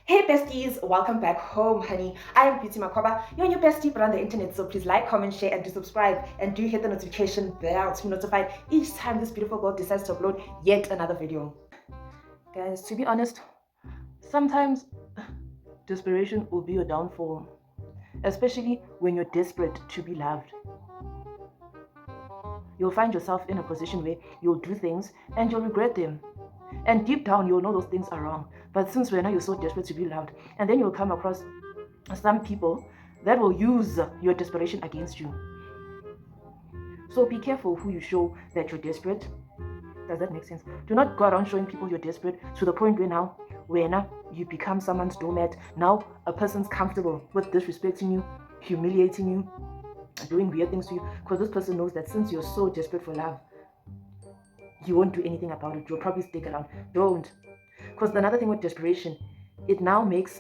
Hey besties, welcome back home, honey. I am Beauty Makoba, your new bestie but on the internet, so please like, comment, share, and do subscribe. And do hit the notification bell to be notified each time this beautiful girl decides to upload yet another video. Guys, to be honest, sometimes desperation will be your downfall, especially when you're desperate to be loved. You'll find yourself in a position where you'll do things and you'll regret them. And deep down, you'll know those things are wrong. But since right now you're so desperate to be loved, and then you'll come across some people that will use your desperation against you. So be careful who you show that you're desperate. Does that make sense? Do not go around showing people you're desperate to the point where now you become someone's doormat. Now a person's comfortable with disrespecting you, humiliating you, doing weird things to you, because this person knows that since you're so desperate for love, you won't do anything about it. You'll probably stick around. Don't. Because another thing with desperation, it now makes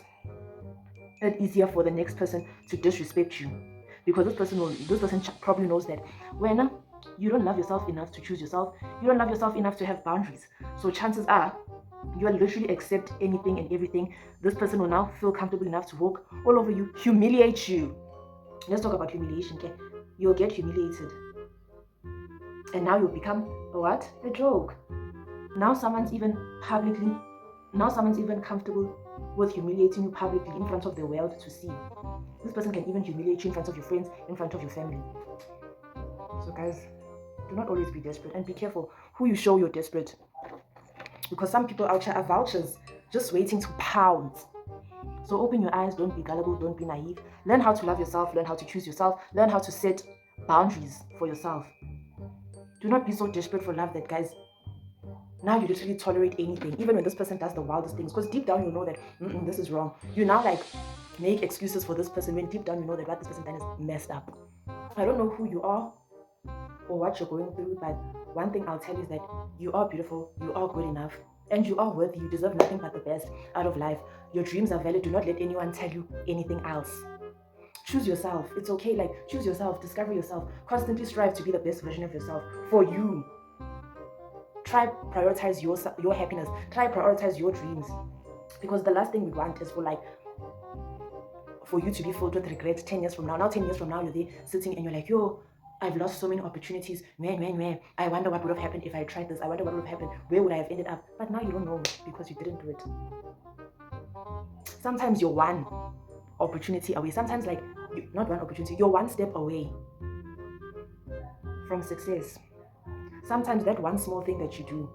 it easier for the next person to disrespect you. Because this person probably knows that when you don't love yourself enough to choose yourself, you don't love yourself enough to have boundaries. So chances are you will literally accept anything and everything. This person will now feel comfortable enough to walk all over you, humiliate you. Let's talk about humiliation, okay? You'll get humiliated. And now you'll become a what? A joke. Now someone's even comfortable with humiliating you publicly in front of the world to see. This person can even humiliate you in front of your friends, in front of your family. So guys, do not always be desperate, and be careful who you show you're desperate. Because some people out here are vultures, just waiting to pounce. So open your eyes, don't be gullible, don't be naive. Learn how to love yourself, learn how to choose yourself, learn how to set boundaries for yourself. Do not be so desperate for love that, guys, now you literally tolerate anything, even when this person does the wildest things, because deep down you know that this is wrong. You now make excuses for this person when deep down you know that what this person done is messed up. I don't know who you are or what you're going through, but one thing I'll tell you is that you are beautiful, you are good enough, and you are worthy. You deserve nothing but the best out of life. Your dreams are valid. Do not let anyone tell you anything else. Choose yourself. It's okay. Choose yourself, discover yourself, constantly strive to be the best version of yourself for you. Try prioritize your happiness. Try prioritize your dreams, because the last thing we want is for you to be filled with regret 10 years from now. Now 10 years from now you're there sitting and you're like, yo, I've lost so many opportunities. Man. I wonder what would have happened if I tried this. I wonder what would have happened. Where would I have ended up? But now you don't know because you didn't do it. Sometimes you're one opportunity away. Sometimes not one opportunity. You're one step away from success. Sometimes that one small thing that you do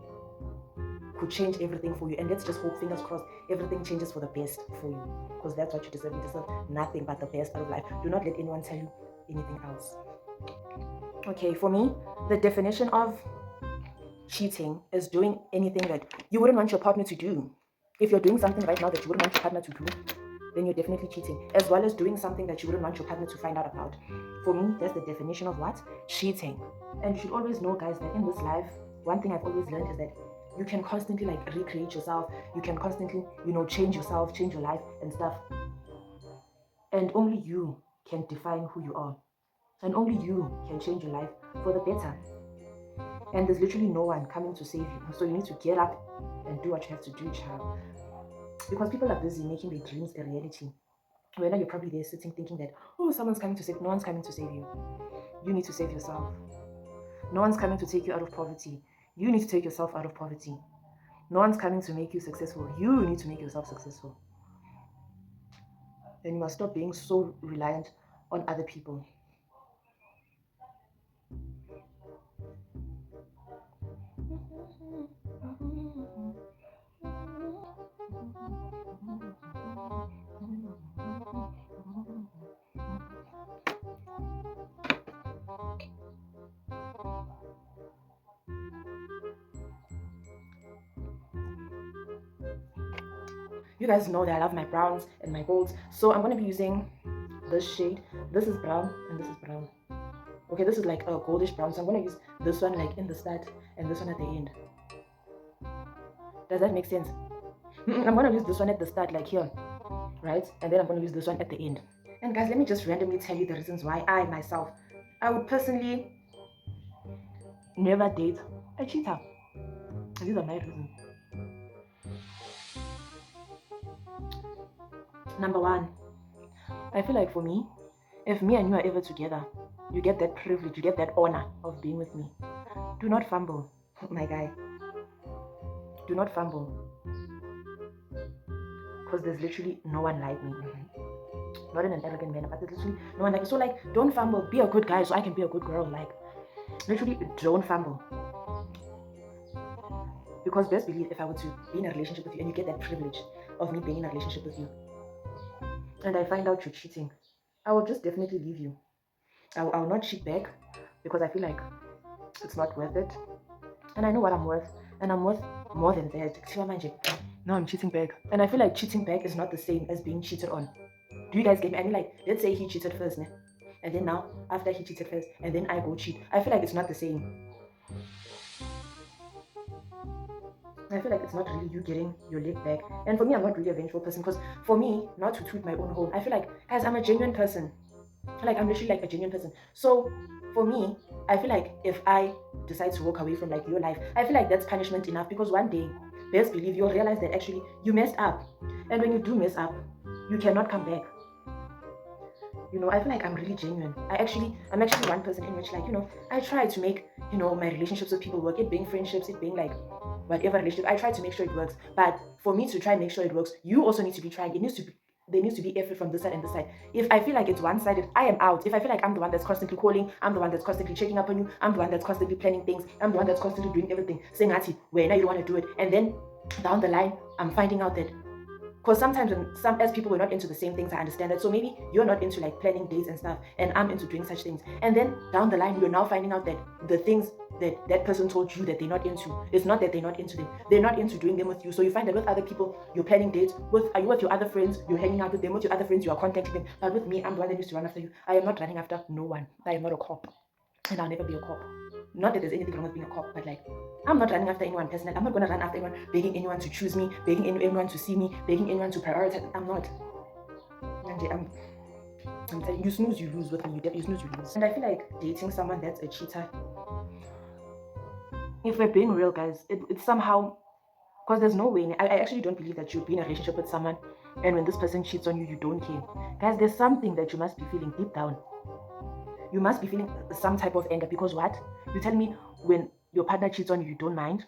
could change everything for you. And let's just hope, fingers crossed, everything changes for the best for you, because that's what you deserve. You deserve nothing but the best out of life. Do not let anyone tell you anything else. Okay, for me, the definition of cheating is doing anything that you wouldn't want your partner to do. If you're doing something right now that you wouldn't want your partner to do, then you're definitely cheating, as well as doing something that you wouldn't want your partner to find out about. For me, that's the definition of what? Cheating. And you should always know, guys, that in this life, one thing I've always learned is that you can constantly recreate yourself. You can constantly, change yourself, change your life and stuff. And only you can define who you are. And only you can change your life for the better. And there's literally no one coming to save you. So you need to get up and do what you have to do, child. Because people are busy making their dreams a reality. Well, now you're probably there sitting thinking that, oh, someone's coming to save. No one's coming to save you. You need to save yourself. No one's coming to take you out of poverty. You need to take yourself out of poverty. No one's coming to make you successful. You need to make yourself successful. And you must stop being so reliant on other people. You guys know that I love my browns and my golds, so I'm going to be using this shade. This is brown and this is brown. Okay, this is like a goldish brown, so I'm going to use this one in the start and this one at the end. Does that make sense? I'm going to use this one at the start, here, right? And then I'm going to use this one at the end. And guys, let me just randomly tell you the reasons why I would personally never date a cheater. These are my reasons. Number one, I feel like for me, if me and you are ever together, you get that privilege, you get that honor of being with me. Do not fumble, my guy. Do not fumble, because there's literally no one like me. Not in an arrogant manner, but there's literally no one like me. So like, don't fumble. Be a good guy, so I can be a good girl. Like, literally, don't fumble. Because best believe, if I were to be in a relationship with you and you get that privilege of me being in a relationship with you, and I find out you're cheating, I will just definitely leave you. I will not cheat back because I feel like it's not worth it. And I know what I'm worth, and I'm worth more than that. Now I'm cheating back. And I feel like cheating back is not the same as being cheated on. Do you guys get me? I mean, like, let's say he cheated first, né? And then now, after he cheated first, and then I go cheat. I feel like it's not the same. I feel like it's not really you getting your leg back. And for me, I'm not really a vengeful person because for me, not to toot my own horn, I feel like, guys, I'm a genuine person. Like, I'm literally like a genuine person. So for me, I feel like if I decide to walk away from like your life, I feel like that's punishment enough because one day, best believe you'll realize that actually you messed up. And when you do mess up, you cannot come back. You know, I feel like I'm really genuine. I'm actually one person in which, like, you know, I try to make, you know, my relationships with people work. It being friendships, it being like whatever relationship, I try to make sure it works. But for me to try and make sure it works, you also need to be trying. There needs to be effort from this side and this side. If I feel like it's one-sided, I am out. If I feel like I'm the one that's constantly calling, I'm the one that's constantly checking up on you, I'm the one that's constantly planning things, I'm the one that's constantly doing everything, saying, Ati, where now you don't want to do it. And then down the line, I'm finding out that because sometimes as people we're not into the same things, I understand that. So maybe you're not into like planning dates and stuff, and I'm into doing such things. And then down the line, you're now finding out that the things that person told you that they're not into, it's not that they're not into them. They're not into doing them with you. So you find that with other people, you're planning dates. Are you with your other friends? You're hanging out with them. With your other friends, you are contacting them. But with me, I'm the one that used to run after you. I am not running after no one. I am not a cop, and I'll never be a cop. Not that there's anything wrong with being a cop, but like, I'm not running after anyone personally. I'm not going to run after anyone, begging anyone to choose me, begging anyone to see me, begging anyone to prioritize. I'm not. I'm telling you, you snooze, you lose with me. You snooze, you lose. And I feel like dating someone that's a cheater, if we're being real, guys, it's somehow, because there's no way. I actually don't believe that you'll be in a relationship with someone and when this person cheats on you, you don't care. Guys, there's something that you must be feeling deep down. You must be feeling some type of anger because what? You tell me when your partner cheats on you, you don't mind.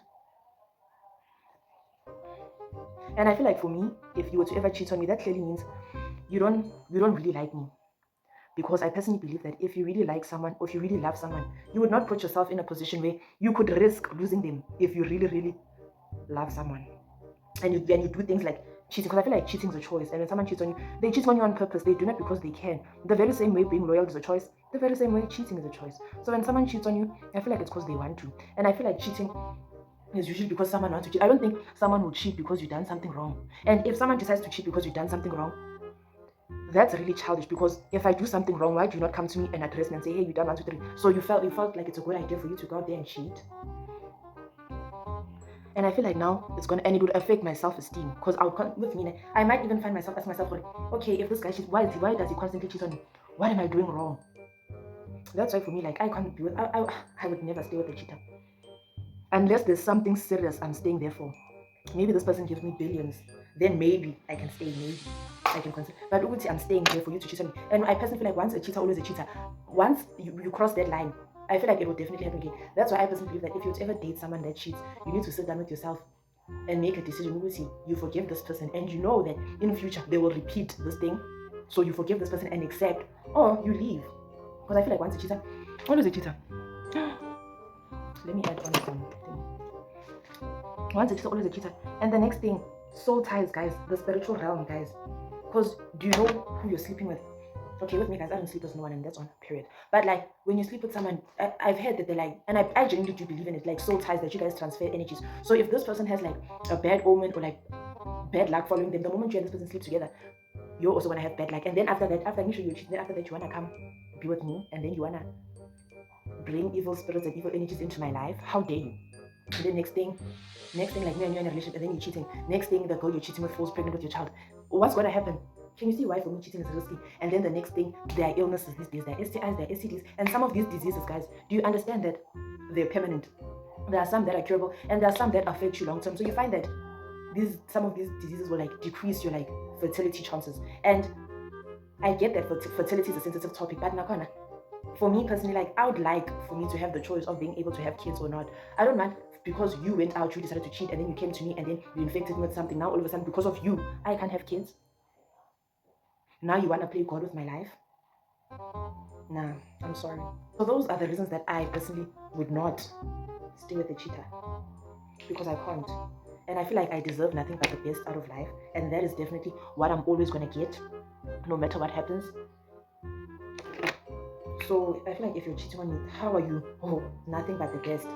And I feel like for me, if you were to ever cheat on me, that clearly means you don't really like me. Because I personally believe that if you really like someone or if you really love someone, you would not put yourself in a position where you could risk losing them if you really, really love someone. And you do things like cheating, because I feel like cheating is a choice. And when someone cheats on you, they cheat on you on purpose. They do it because they can. The very same way being loyal is a choice, the very same way cheating is a choice. So when someone cheats on you, I feel like it's because they want to. And I feel like cheating is usually because someone wants to cheat. I don't think someone will cheat because you've done something wrong. And if someone decides to cheat because you've done something wrong, that's really childish. Because if I do something wrong, why do you not come to me and address me and say, hey, you done 1, 2, 3? So you felt like it's a good idea for you to go out there and cheat. And I feel like now it's gonna, and it would affect my self-esteem because with me, I might even find myself asking myself, okay, if this guy cheats, why does he constantly cheat on me? What am I doing wrong? That's why for me, like, I can't be with, I would never stay with a cheater unless there's something serious I'm staying there for. Maybe this person gives me billions, then maybe I can stay, maybe I can consider. But I'm staying here for you to cheat on me. And I personally feel like once a cheater, always a cheater. Once you cross that line, I feel like it will definitely happen again. That's why I personally believe that if you ever date someone that cheats, you need to sit down with yourself and make a decision. You forgive this person, and you know that in future they will repeat this thing. So you forgive this person and accept, or you leave. Because I feel like once a cheater, always a cheater. Let me add on something. Once a cheater, always a cheater. And the next thing, soul ties, guys. The spiritual realm, guys. Because do you know who you're sleeping with? Okay, with me, guys, I don't sleep with no one, and that's on, period. But like, when you sleep with someone, I've heard that they're like, and I genuinely do believe in it, like soul ties, that you guys transfer energies. So if this person has like a bad omen or like bad luck following them, the moment you and this person sleep together, you're also gonna have bad luck. And then after that, after initially you're cheating, then after that you wanna come be with me, and then you wanna bring evil spirits and evil energies into my life. How dare you? And then next thing, like me and you in a relationship, and then you're cheating. Next thing, the girl you're cheating with falls pregnant with your child. What's gonna happen? Can you see why for me cheating is risky? And then the next thing, there are illnesses these days, there are STIs, there are STDs, and some of these diseases, guys, do you understand that they're permanent? There are some that are curable, and there are some that affect you long term. So you find that some of these diseases will like decrease your like fertility chances. And I get that fertility is a sensitive topic, but nakona, for me personally, like, I would like for me to have the choice of being able to have kids or not. I don't mind because you went out, you decided to cheat, and then you came to me and then you infected me with something. Now all of a sudden, because of you, I can't have kids. Now you want to play God with my life? Nah, I'm sorry. So those are the reasons that I personally would not stay with the cheater, because I can't. And I feel like I deserve nothing but the best out of life, and that is definitely what I'm always gonna get, no matter what happens. So I feel like if you're cheating on me, how are you? Oh, nothing but the best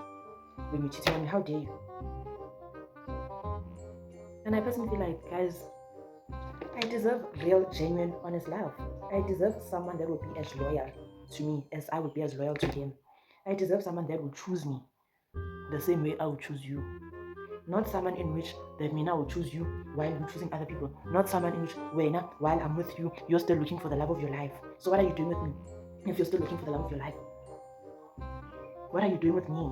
when you're cheating on me. How dare you? And I personally feel like, guys, I deserve real, genuine, honest love. I deserve someone that would be as loyal to me as I would be as loyal to him. I deserve someone that would choose me the same way I would choose you. Not someone in which that Mina will choose you while you're choosing other people. Not someone in which while I'm with you, you're still looking for the love of your life. So what are you doing with me if you're still looking for the love of your life? What are you doing with me?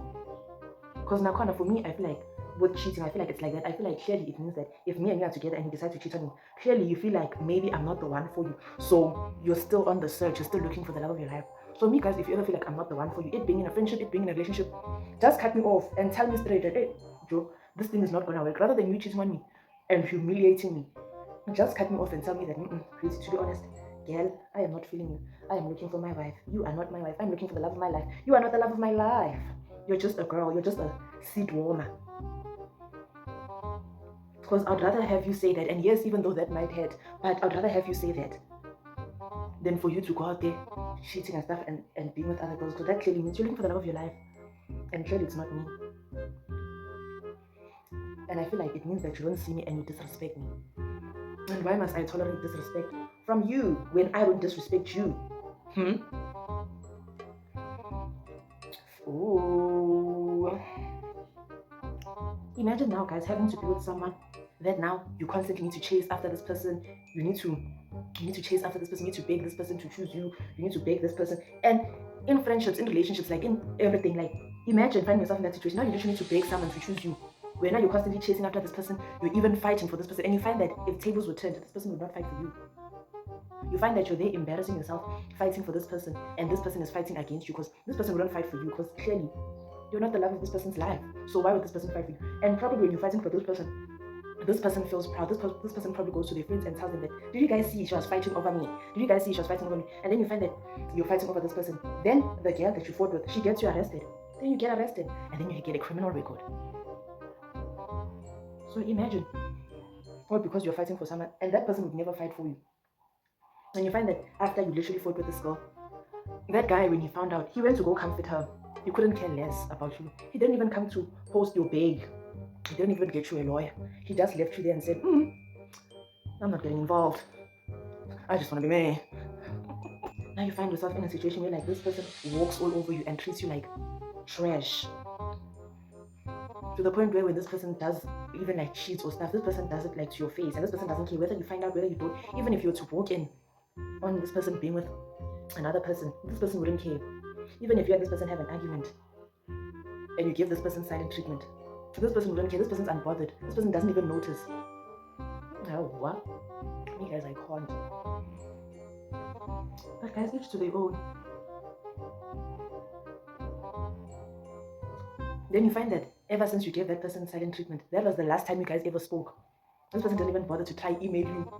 Because now, kind of, for me, I feel like with cheating, I feel like it's like that. I feel like clearly it means that if me and you are together and you decide to cheat on me, clearly you feel like maybe I'm not the one for you. So you're still on the search, you're still looking for the love of your life. So me, guys, if you ever feel like I'm not the one for you, it being in a friendship, it being in a relationship, just cut me off and tell me straight that, hey, Joe, this thing is not gonna work. Rather than you cheating on me and humiliating me, just cut me off and tell me that, Chrissy, to be honest, girl, I am not feeling you. I am looking for my wife. You are not my wife. I'm looking for the love of my life. You are not the love of my life. You're just a girl. You're just a seat warmer. Because I'd rather have you say that. And yes, even though that might hurt, but I'd rather have you say that than for you to go out there cheating and stuff and being with other girls. Because that clearly means you're looking for the love of your life. And clearly it's not me. And I feel like it means that you don't see me and you disrespect me. And why must I tolerate disrespect from you when I don't disrespect you? Ooh. Imagine now, guys, having to be with someone that now you constantly need to chase after this person. You need to chase after this person. You need to beg this person to choose you. You need to beg this person. And in friendships, in relationships, like in everything, like imagine finding yourself in that situation. Now you literally need to beg someone to choose you. Where now you're constantly chasing after this person, you're even fighting for this person, and you find that if tables were turned, this person would not fight for you. You find that you're there embarrassing yourself, fighting for this person, and this person is fighting against you because this person wouldn't fight for you because clearly you're not the love of this person's life. So why would this person fight for you? And probably when you're fighting for this person feels proud. This person probably goes to their friends and tells them that, did you guys see she was fighting over me? Did you guys see she was fighting over me? And then you find that you're fighting over this person. Then the girl that you fought with, she gets you arrested. Then you get arrested, and then you get a criminal record. So imagine, all because you're fighting for someone, and that person would never fight for you. And you find that after you literally fought with this girl, that guy, when he found out, he went to go comfort her. He couldn't care less about you. He didn't even come to post your bail. He didn't even get you a lawyer. He just left you there and said, I'm not getting involved. I just want to be me. Now you find yourself in a situation where like this person walks all over you and treats you like trash. To the point where when this person does even like cheats or stuff, this person does it like to your face, and this person doesn't care whether you find out, whether you don't. Even if you were to walk in on this person being with another person, this person wouldn't care. Even if you and this person have an argument and you give this person silent treatment, this person wouldn't care. This person's unbothered. This person doesn't even notice. Oh, what? Me, guys, I can't. But guys, each to their own. Then you find that ever since you gave that person silent treatment, that was the last time you guys ever spoke. This person didn't even bother to try email you.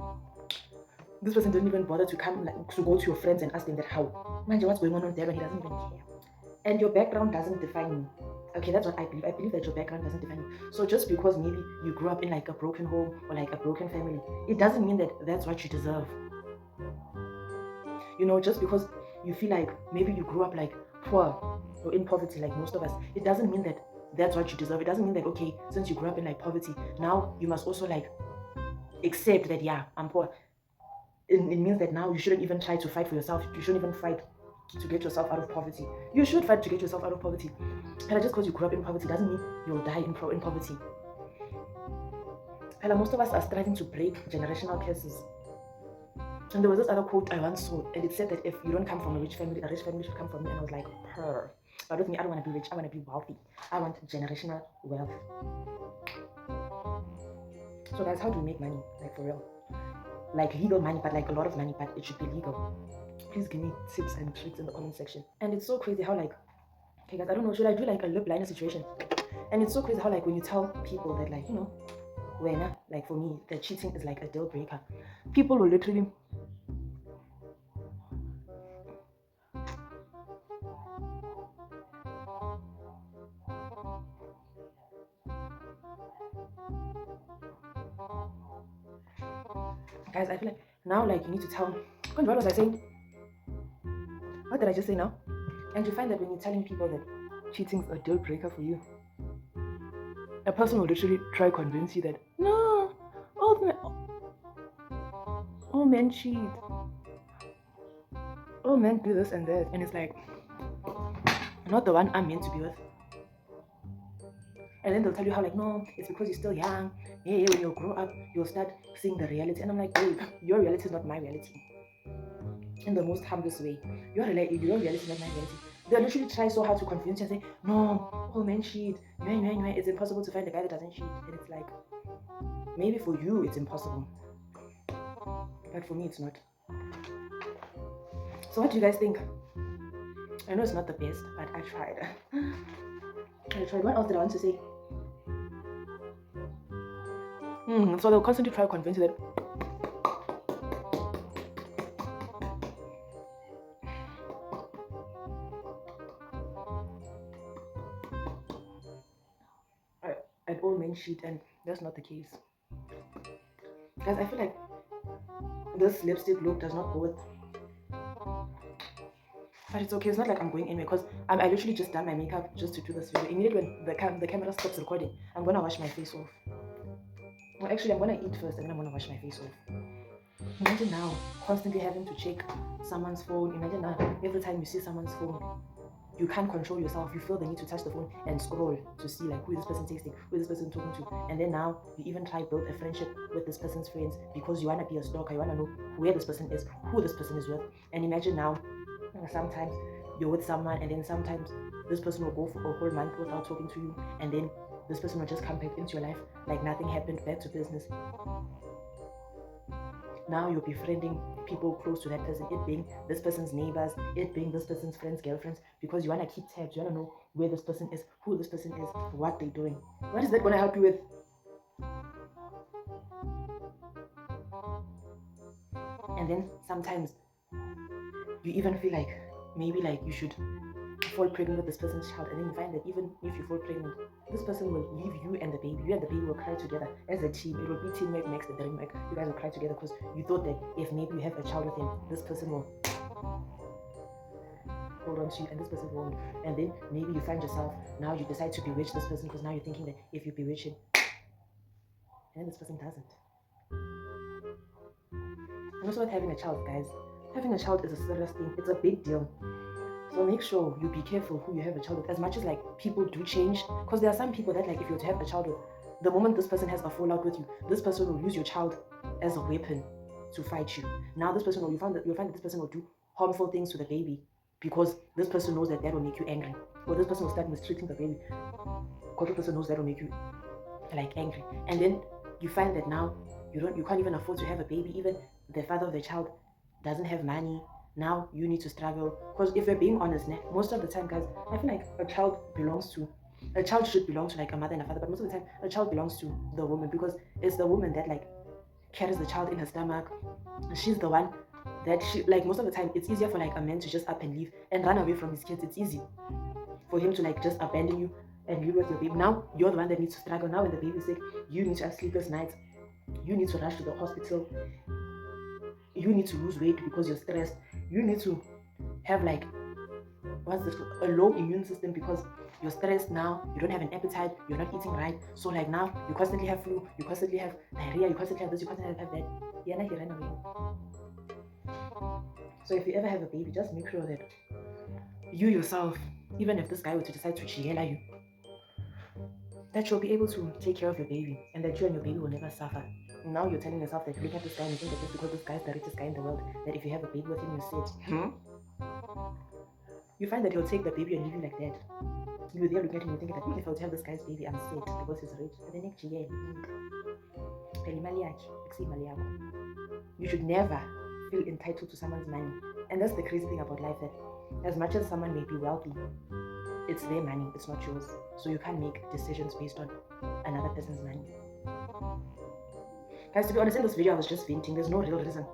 This person didn't even bother to come to go to your friends and ask them that how. Mind you, what's going on there when he doesn't even care. And your background doesn't define you. Okay, that's what I believe. I believe that your background doesn't define you. So just because maybe you grew up in like a broken home or like a broken family, it doesn't mean that that's what you deserve. You know, just because you feel like maybe you grew up like poor or in poverty like most of us, it doesn't mean that that's what you deserve. It doesn't mean that, okay, since you grew up in like poverty, now you must also like accept that, yeah, I'm poor. It means that now you shouldn't even try to fight for yourself. You shouldn't even fight to get yourself out of poverty. You should fight to get yourself out of poverty. And just because you grew up in poverty doesn't mean you'll die in poverty. And most of us are striving to break generational curses. And there was this other quote I once saw, and it said that if you don't come from a rich family should come from me. And I was like, purr. But with me, I don't want to be rich. I want to be wealthy. I want generational wealth. So guys, how do we make money? Like for real? like legal money, but like a lot of money, but it should be legal. Please give me tips and tricks in the comment section. And it's so crazy how like, okay guys, I don't know, should I do like a lip liner situation? And it's so crazy how like when you tell people that like, you know, when like for me, that cheating is like a deal breaker, people will literally guys, I feel like now like you need to tell, what was I saying? What did I just say now? And you find that when you're telling people that cheating is a deal breaker for you, a person will literally try to convince you that no, all men cheat, all men do this and that, and it's like not the one I'm meant to be with. And then they'll tell you how like no, it's because you're still young. Yeah, when you grow up, you'll start seeing the reality. And I'm like, babe, your reality is not my reality. In the most humblest way, your reality is not my reality. They literally try so hard to convince you and say, no, all men cheat. It's impossible to find a guy that doesn't cheat. And it's like, maybe for you it's impossible, but for me it's not. So what do you guys think? I know it's not the best, but I tried. I tried. What else did I want to say? So they'll constantly try to convince you that at all men cheat, and that's not the case. Guys, I feel like this lipstick look does not go with, but it's okay. It's not like I'm going anywhere because I literally just done my makeup just to do this video. Immediately when the camera stops recording, I'm gonna wash my face off. Well, actually, I'm gonna eat first and then I'm gonna wash my face off. Imagine now constantly having to check someone's phone. Imagine now every time you see someone's phone, you can't control yourself. You feel the need to touch the phone and scroll to see like who is this person texting, who is this person talking to, and then now you even try to build a friendship with this person's friends because you wanna be a stalker. You wanna know where this person is, who this person is with. And imagine now, sometimes you're with someone, and then sometimes this person will go for a whole month without talking to you, and then this person will just come back into your life like nothing happened, back to business. Now you're befriending people close to that person, it being this person's neighbors, it being this person's friends, girlfriends, because you want to keep tabs, you want to know where this person is, who this person is, what they're doing. What is that going to help you with? And then sometimes you even feel like maybe like you should fall pregnant with this person's child, and then you find that even if you fall pregnant, this person will leave you and the baby. You and the baby will cry together as a team. It will be teamwork makes the dream work. You guys will cry together because you thought that if maybe you have a child with him, this person will hold on to you and this person won't. And then maybe you find yourself, now you decide to bewitch this person because now you're thinking that if you bewitch him, and then this person doesn't. And also with having a child, guys, having a child is a serious thing. It's a big deal. So make sure you be careful who you have a child with. As much as like people do change, because there are some people that like if you're to have a child with, the moment this person has a fallout with you, this person will use your child as a weapon to fight you. Now this person will, you'll find that this person will do harmful things to the baby because this person knows that will make you angry, or this person will start mistreating the baby because the person knows that will make you like angry. And then you find that now you can't even afford to have a baby. Even the father of the child doesn't have money. Now you need to struggle, because if we're being honest, most of the time, guys, I feel like a child should belong to like a mother and a father, but most of the time a child belongs to the woman, because it's the woman that like carries the child in her stomach. She's the one that she like, most of the time it's easier for like a man to just up and leave and run away from his kids. It's easy for him to like just abandon you and leave with your baby. Now you're the one that needs to struggle. Now when the baby's sick, you need to have sleepless nights, you need to rush to the hospital, you need to lose weight because you're stressed, you need to have like a low immune system because you're stressed. Now you don't have an appetite, you're not eating right, so like now you constantly have flu, you constantly have diarrhea, you constantly have this, you constantly have that. Yeah, now you ran away. So if you ever have a baby, just make sure that you yourself, even if this guy were to decide to chiela you, that you'll be able to take care of your baby and that you and your baby will never suffer. Now you're telling yourself that you look at this guy and you think that just because this guy's the richest guy in the world, that if you have a baby with him, you're set. You find that he'll take the baby and leave you like that. You're there looking at him and thinking that if I were to have this guy's baby, I'm set because he's rich. And then next year, You should never feel entitled to someone's money. And that's the crazy thing about life, that as much as someone may be wealthy, it's their money, it's not yours. So you can't make decisions based on another person's money. Guys, to be honest, in this video I was just venting. There's no real reason